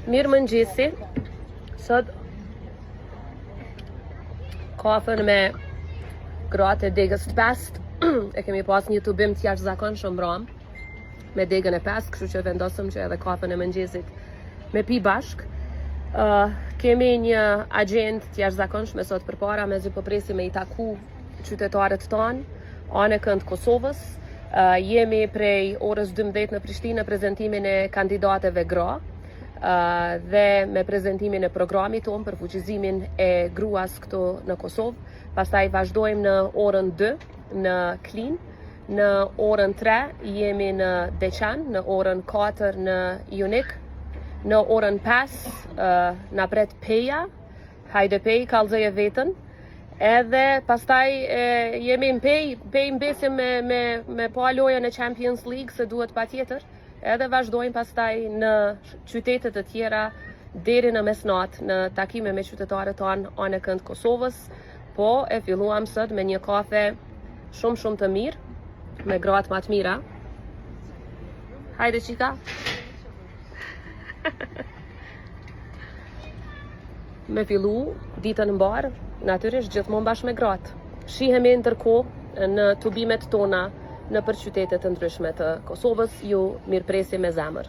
Mirë mëngjesi. Sot kafën me gratë e degës të pest. E kemi pas një tubim të jashtëzakonshëm ram me degën e pest, kështu që vendosëm që edhe kafën e mëngjesit me pi bashk. Kemi një agent të jashtëzakonshme sot përpara, mezi po presim me i taku qytetarët tanë, anëkën të Kosovës. Jemi prej orës 12 në Prishtinë në prezentimin e kandidateve gra dhe me prezentimin e programit tonë për fuqizimin e gruas këtu në Kosovë. Pastaj vazhdojmë në orën 2 në Klin, në orën 3 jemi në Deçan, në orën 4 në Junik, në orën 5 na pret Peja, hajde Pej, kallëzoj e vetën. Edhe pastaj jemi në pej mbesim me pa lojën e Champions League se duhet patjetër. Edhe vazhdojmë pastaj në qytetet të tjera deri në mesnatë në takime me qytetarët tanë anëkën të Kosovës. Po e filluam sot me një kafe shumë të mirë me gratë më të mira. Hajde qika. Me fillu ditën mbar, natyrisht gjithmonë bashkë me gratë. Shihemi ndërkohë në tubimet tona në për qytetet të ndryshme të Kosovës, ju mirëpresim me zemër.